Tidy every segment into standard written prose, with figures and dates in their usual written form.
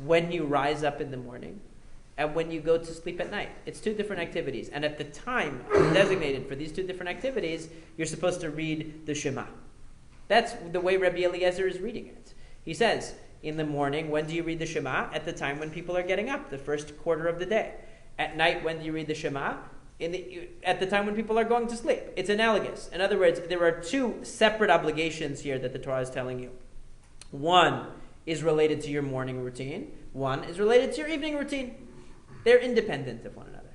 when you rise up in the morning and when you go to sleep at night. It's two different activities. And at the time designated for these two different activities, you're supposed to read the Shema. That's the way Rabbi Eliezer is reading it. He says, in the morning, when do you read the Shema? At the time when people are getting up, the first quarter of the day. At night, when do you read the Shema? At the time when people are going to sleep. It's analogous. In other words, there are two separate obligations here that the Torah is telling you. One is related to your morning routine. One is related to your evening routine. They're independent of one another.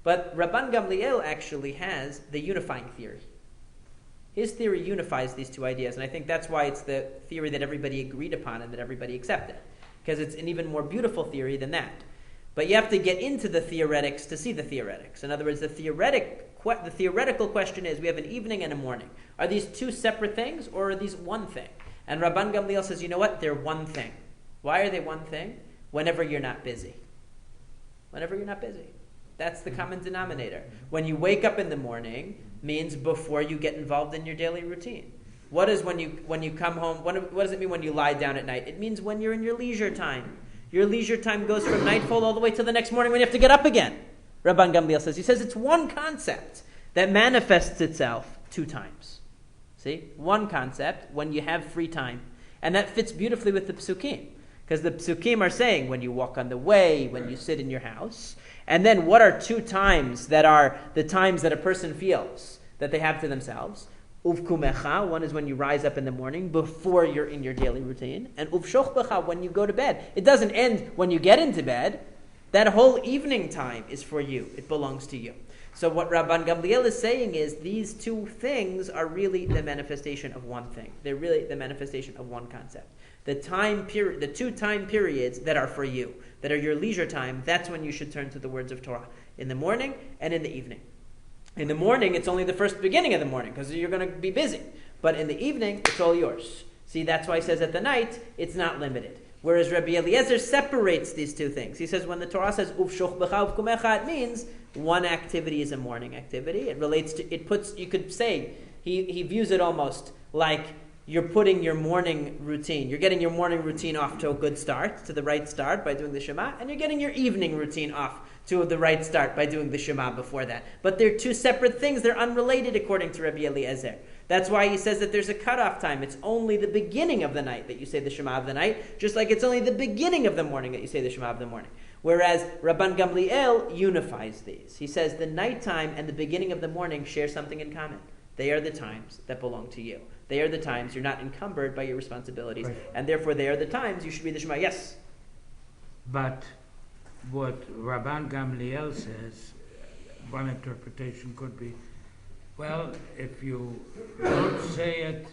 But Rabban Gamliel actually has the unifying theory. His theory unifies these two ideas, and I think that's why it's the theory that everybody agreed upon and that everybody accepted, because it's an even more beautiful theory than that. But you have to get into the theoretics to see the theoretics. In other words, the theoretical question is, we have an evening and a morning. Are these two separate things, or are these one thing? And Rabban Gamliel says, you know what? They're one thing. Why are they one thing? Whenever you're not busy. Whenever you're not busy. That's the common denominator. When you wake up in the morning means before you get involved in your daily routine. What is when you come home? What does it mean when you lie down at night? It means when you're in your leisure time. Your leisure time goes from nightfall all the way to the next morning when you have to get up again. Rabban Gamliel says. He says it's one concept that manifests itself two times. See? One concept when you have free time. And that fits beautifully with the psukim. Because the psukim are saying when you walk on the way, when you sit in your house. And then what are two times that are the times that a person feels that they have to themselves? Uvkumecha, one is when you rise up in the morning before you're in your daily routine. And uvshochbecha, when you go to bed. It doesn't end when you get into bed. That whole evening time is for you. It belongs to you. So what Rabban Gamliel is saying is these two things are really the manifestation of one thing. They're really the manifestation of one concept. The two time periods that are for you, that are your leisure time, that's when you should turn to the words of Torah. In the morning and in the evening. In the morning, it's only the first beginning of the morning, because you're going to be busy. But in the evening, it's all yours. See, that's why he says at the night, it's not limited. Whereas Rabbi Eliezer separates these two things. He says when the Torah says, Uvshoch becha uvkumecha, it means one activity is a morning activity. It relates to, you could say, he views it almost like you're putting your morning routine. You're getting your morning routine off to a good start, to the right start by doing the Shema, and you're getting your evening routine off to the right start by doing the Shema before that. But they're two separate things. They're unrelated according to Rabbi Eliezer. That's why he says that there's a cutoff time. It's only the beginning of the night that you say the Shema of the night, just like it's only the beginning of the morning that you say the Shema of the morning. Whereas Rabban Gamliel unifies these. He says the nighttime and the beginning of the morning share something in common. They are the times that belong to you. They are the times you're not encumbered by your responsibilities. Right. And therefore they are the times you should read the Shema. Yes? But what Rabban Gamliel says, one interpretation could be, well, if you don't say it,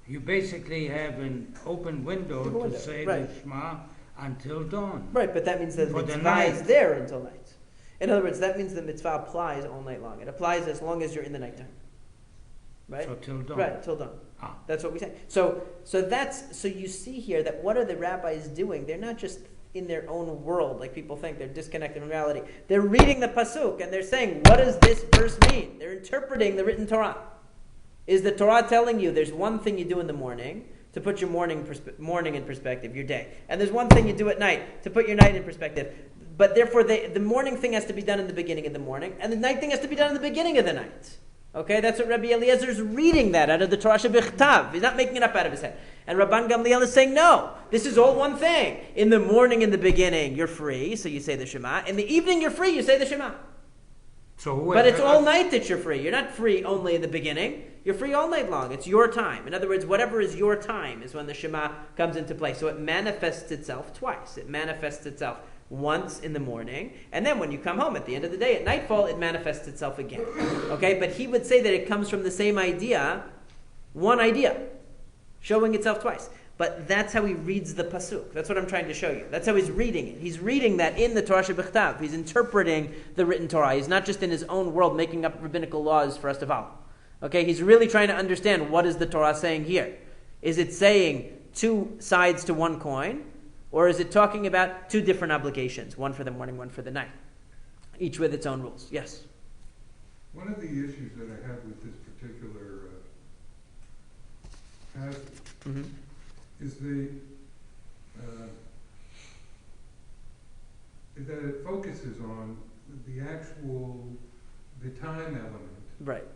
you basically have an open window to say right. the Shema until dawn. Right, but that means that the mitzvah is there until night. In other words, that means the mitzvah applies all night long. It applies as long as you're in the nighttime. Right? So till dawn. Right, till dawn. That's what we say. So you see here that what are the rabbis doing? They're not just in their own world, like people think. They're disconnected from reality. They're reading the pasuk and they're saying, what does this verse mean? They're interpreting the written Torah. Is the Torah telling you there's one thing you do in the morning to put your morning in perspective, your day, and there's one thing you do at night to put your night in perspective? But therefore, the morning thing has to be done in the beginning of the morning, and the night thing has to be done in the beginning of the night. Okay, that's what Rabbi Eliezer is reading that out of the Torah Shebichtav. He's not making it up out of his head. And Rabban Gamliel is saying, no, this is all one thing. In the morning, in the beginning, you're free, so you say the Shema. In the evening, you're free, you say the Shema. But it's all night that you're free. You're not free only in the beginning. You're free all night long. It's your time. In other words, whatever is your time is when the Shema comes into play. So it manifests itself twice. It manifests itself once in the morning, and then when you come home at the end of the day, at nightfall, it manifests itself again. Okay? But he would say that it comes from the same idea, one idea, showing itself twice. But that's how he reads the pasuk. That's what I'm trying to show you. That's how he's reading it. He's reading that in the Torah Shebichtav. He's interpreting the written Torah. He's not just in his own world making up rabbinical laws for us to follow. Okay? He's really trying to understand what is the Torah saying here. Is it saying two sides to one coin? Or is it talking about two different obligations, one for the morning, one for the night, each with its own rules? Yes? One of the issues that I have with this particular passage is the that it focuses on the time element. Right.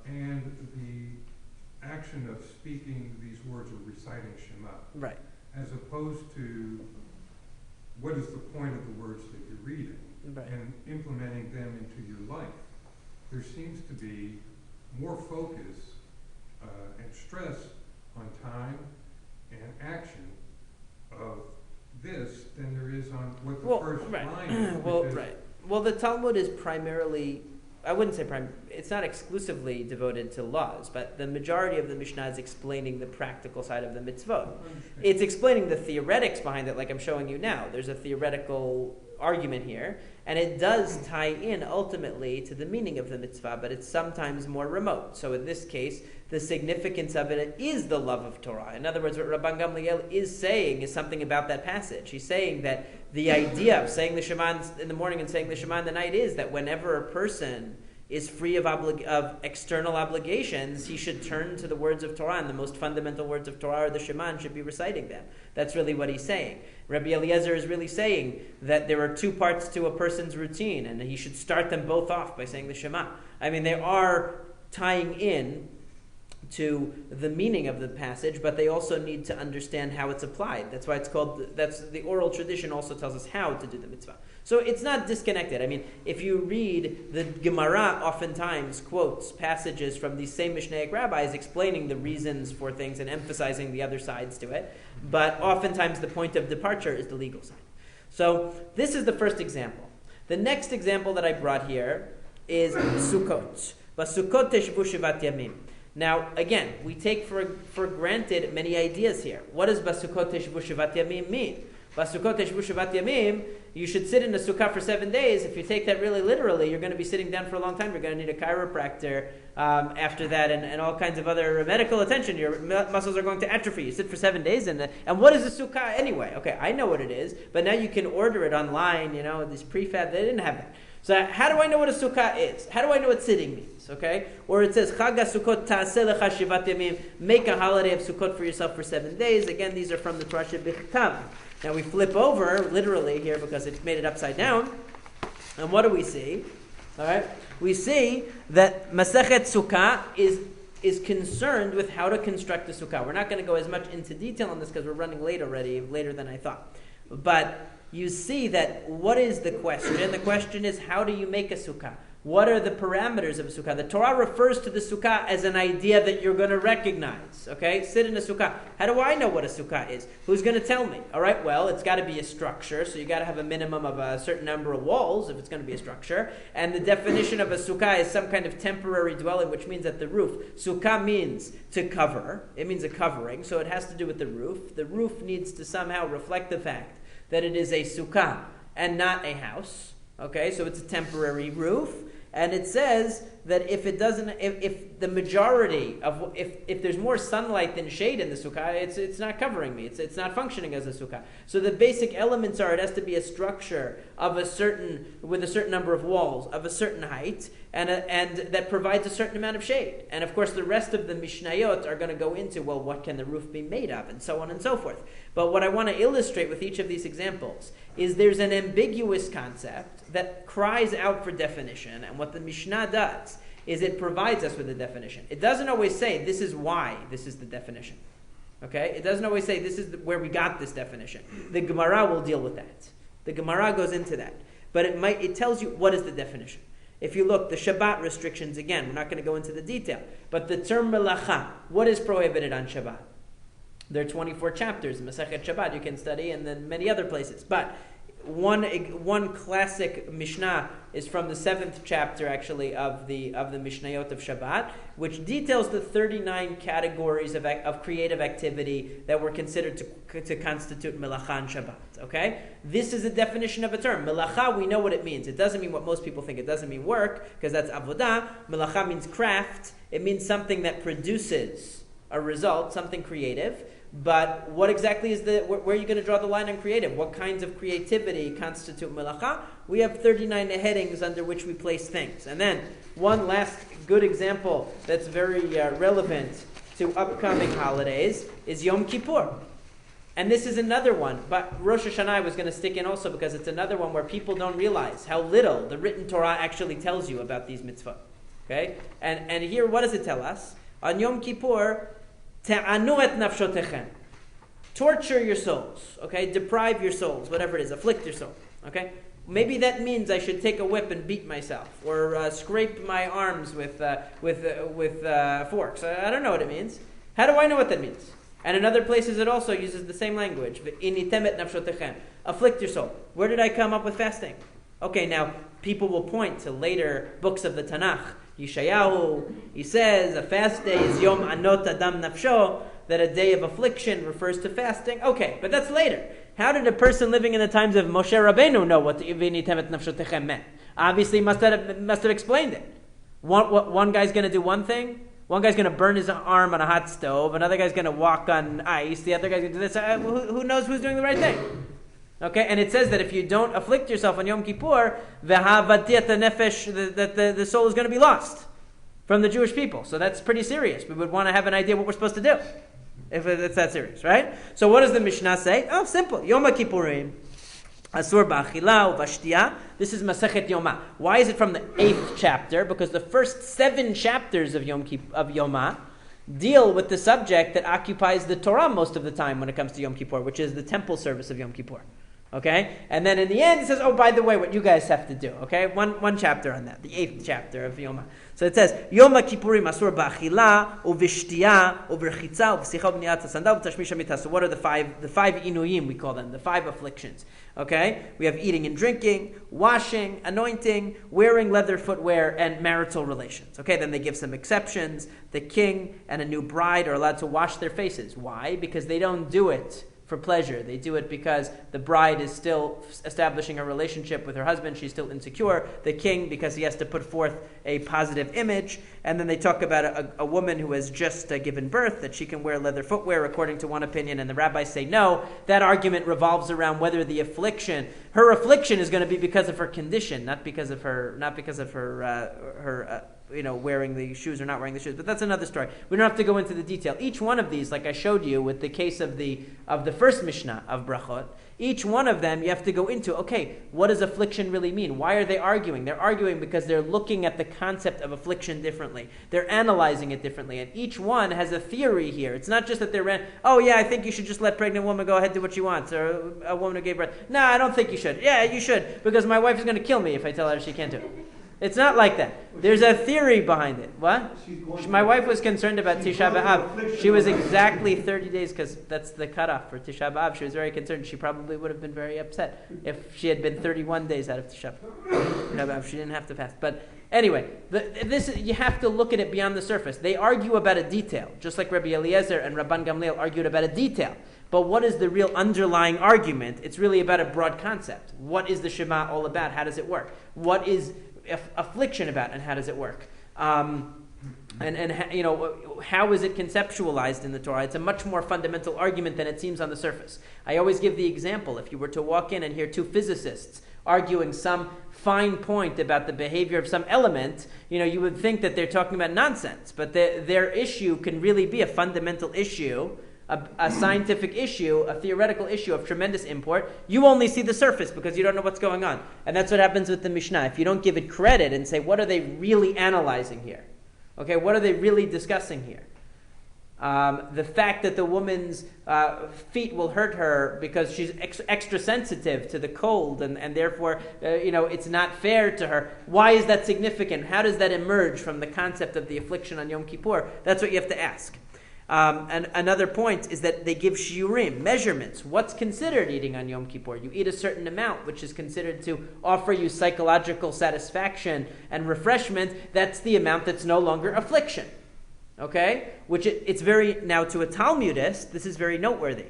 And the action of speaking these words or reciting Shema. Right. As opposed to what is the point of the words that you're reading, Right. and implementing them into your life. There seems to be more focus and stress on time and action of this than there is on what the first line is. Right. Well, the Talmud is primarily, I wouldn't say it's not exclusively devoted to laws, but the majority of the Mishnah is explaining the practical side of the mitzvot. It's explaining the theoretics behind it, like I'm showing you now. There's a theoretical argument here, and it does tie in ultimately to the meaning of the mitzvah, but it's sometimes more remote. So in this case, the significance of it is the love of Torah. In other words, what Rabban Gamliel is saying is something about that passage. He's saying that the idea of saying the Shema in the morning and saying the Shema in the night is that whenever a person is free of external obligations, he should turn to the words of Torah, and the most fundamental words of Torah are the Shema, and should be reciting them. That's really what he's saying. Rabbi Eliezer is really saying that there are two parts to a person's routine, and he should start them both off by saying the Shema. I mean, they are tying in to the meaning of the passage, but they also need to understand how it's applied. That's why it's called, that's the oral tradition also tells us how to do the mitzvah. So it's not disconnected. I mean, if you read, the Gemara oftentimes quotes passages from these same Mishnaic rabbis explaining the reasons for things and emphasizing the other sides to it, but oftentimes the point of departure is the legal side. So this is the first example. The next example that I brought here is Sukkot. Sukkot teshvu shivat yamim. Now, again, we take for granted many ideas here. What does Basukot Teshvu Shivat Yamim mean? Basukot Teshvu Shivat Yamim, you should sit in a sukkah for 7 days. If you take that really literally, you're going to be sitting down for a long time. You're going to need a chiropractor after that and all kinds of other medical attention. Your muscles are going to atrophy. You sit for 7 days. And what is a sukkah anyway? Okay, I know what it is, but now you can order it online. These prefab, they didn't have that. So how do I know what a sukkah is? How do I know what sitting means? Okay? Or it says, Chag HaSukkot ta'aseh lecha shivat yamim. Make a holiday of Sukkot for yourself for 7 days. Again, these are from the Torah Shebichtav. Now we flip over, literally here, because it's made it upside down. And what do we see? All right? We see that Masechet Sukkah is concerned with how to construct a sukkah. We're not going to go as much into detail on this because we're running late already, later than I thought. But you see that what is the question? The question is, how do you make a sukkah? What are the parameters of a sukkah? The Torah refers to the sukkah as an idea that you're going to recognize. Okay? Sit in a sukkah. How do I know what a sukkah is? Who's going to tell me? All right, well, it's got to be a structure, so you got to have a minimum of a certain number of walls if it's going to be a structure. And the definition of a sukkah is some kind of temporary dwelling, which means at the roof. Sukkah means to cover. It means a covering, so it has to do with the roof. The roof needs to somehow reflect the fact that it is a sukkah and not a house. Okay, so it's a temporary roof. And it says that if the majority of, if there's more sunlight than shade in the sukkah, it's not covering me. It's not functioning as a sukkah. So the basic elements are, it has to be a structure with a certain number of walls, of a certain height, and that provides a certain amount of shade. And of course, the rest of the Mishnayot are going to go into, well, what can the roof be made of, and so on and so forth. But what I want to illustrate with each of these examples is there's an ambiguous concept that cries out for definition, and what the Mishnah does is it provides us with a definition. It doesn't always say, this is why this is the definition. Okay? It doesn't always say, this is where we got this definition. The Gemara will deal with that. The Gemara goes into that. But it tells you what is the definition. If you look, the Shabbat restrictions, again, we're not going to go into the detail, but the term melacha, what is prohibited on Shabbat? There are 24 chapters in Masechet Shabbat you can study, and then many other places. But one classic Mishnah is from the 7th chapter, actually, of the Mishnayot of Shabbat, which details the 39 categories of creative activity that were considered to constitute melacha on Shabbat. Okay? This is a definition of a term. Melacha, we know what it means. It doesn't mean what most people think. It doesn't mean work, because that's avodah. Melacha means craft. It means something that produces a result, something creative. But what exactly is where are you going to draw the line on creative? What kinds of creativity constitute melacha? We have 39 headings under which we place things. And then one last good example that's very relevant to upcoming holidays is Yom Kippur. And this is another one, but Rosh Hashanah I was going to stick in also because it's another one where people don't realize how little the written Torah actually tells you about these mitzvot. Okay? And here, what does it tell us? On Yom Kippur, te'anu et nafshotechem. Torture your souls. Okay? Deprive your souls, whatever it is. Afflict your soul. Okay? Maybe that means I should take a whip and beat myself, or scrape my arms with forks. I don't know what it means. How do I know what that means? And in other places it also uses the same language. Afflict your soul. Where did I come up with fasting? Okay, now people will point to later books of the Tanakh. Yeshayahu, he says, a fast day is Yom Anot Adam Nafsho, that a day of affliction refers to fasting. Okay, but that's later. How did a person living in the times of Moshe Rabbeinu know what V'initem nafshotechem meant? Obviously, he must have explained it. One guy's going to do one thing. One guy's going to burn his arm on a hot stove. Another guy's going to walk on ice. The other guy's going to do this. Who knows who's doing the right thing? Okay, and it says that if you don't afflict yourself on Yom Kippur, that the soul is going to be lost from the Jewish people. So that's pretty serious. We would want to have an idea what we're supposed to do if it's that serious, right? So what does the Mishnah say? Oh, simple. Yom Kippurim. Asur ba'achila u'vashtiya. This is Masechet Yoma. Why is it from the 8th chapter? Because the first 7 chapters of Yoma deal with the subject that occupies the Torah most of the time when it comes to Yom Kippur, which is the temple service of Yom Kippur. Okay? And then in the end it says, oh, by the way, what you guys have to do. Okay? One chapter on that, the 8th chapter of Yoma. So it says, Yom Kippurim asur ba'achila u'vishtiya u'v'rechitza u'v'sicha u'b'niyat ha'sandal u'tashmish ha'mitah. So what are the five inuyim, we call them, the 5 afflictions? Okay? We have eating and drinking, washing, anointing, wearing leather footwear, and marital relations. Okay? Then they give some exceptions. The king and a new bride are allowed to wash their faces. Why? Because they don't do it for pleasure. They do it because the bride is still establishing a relationship with her husband. She's still insecure. The king, because he has to put forth a positive image. And then they talk about a woman who has just given birth, that she can wear leather footwear according to one opinion, and the rabbis say no. That argument revolves around whether her affliction is going to be because of her condition, not because of her wearing the shoes or not wearing the shoes. But that's another story. We don't have to go into the detail. Each one of these, like I showed you with the case of the first Mishnah of Brachot, each one of them you have to go into, okay, what does affliction really mean? Why are they arguing? They're arguing because they're looking at the concept of affliction differently. They're analyzing it differently. And each one has a theory here. It's not just that I think you should just let pregnant woman go ahead and do what she wants, or a woman who gave birth. No, I don't think you should. Yeah, you should, because my wife is going to kill me if I tell her she can't do it. It's not like that. There's a theory behind it. What? My wife was concerned about Tisha B'Av. She was exactly 30 days, because that's the cutoff for Tisha B'Av. She was very concerned. She probably would have been very upset if she had been 31 days out of Tisha B'Av. She didn't have to fast. But anyway, you have to look at it beyond the surface. They argue about a detail, just like Rabbi Eliezer and Rabban Gamliel argued about a detail. But what is the real underlying argument? It's really about a broad concept. What is the Shema all about? How does it work? What is affliction about, and how does it work? How is it conceptualized in the Torah? It's a much more fundamental argument than it seems on the surface. I always give the example: if you were to walk in and hear 2 physicists arguing some fine point about the behavior of some element, you would think that they're talking about nonsense. But their issue can really be a fundamental issue, a scientific issue, a theoretical issue of tremendous import. You only see the surface because you don't know what's going on. And that's what happens with the Mishnah. If you don't give it credit and say, what are they really analyzing here? Okay, what are they really discussing here? The fact that the woman's feet will hurt her because she's extra sensitive to the cold, and therefore, it's not fair to her. Why is that significant? How does that emerge from the concept of the affliction on Yom Kippur? That's what you have to ask. And another point is that they give shiurim, measurements. What's considered eating on Yom Kippur? You eat a certain amount, which is considered to offer you psychological satisfaction and refreshment. That's the amount that's no longer affliction. Okay? It's very, now to a Talmudist, this is very noteworthy.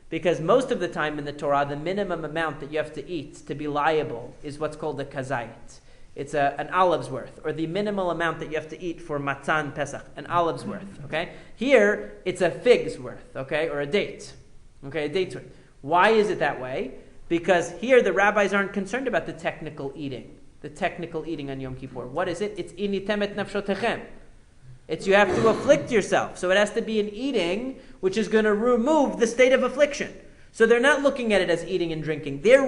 Because most of the time in the Torah, the minimum amount that you have to eat to be liable is what's called a kazait. It's an olive's worth, or the minimal amount that you have to eat for Matan Pesach, an olive's worth, okay? Here, it's a fig's worth, okay, or a date, okay, a date's worth. Why is it that way? Because here the rabbis aren't concerned about the technical eating on Yom Kippur. What is it? It's initemet nafshotechem. It's you have to afflict yourself. So it has to be an eating which is going to remove the state of affliction. So they're not looking at it as eating and drinking. They're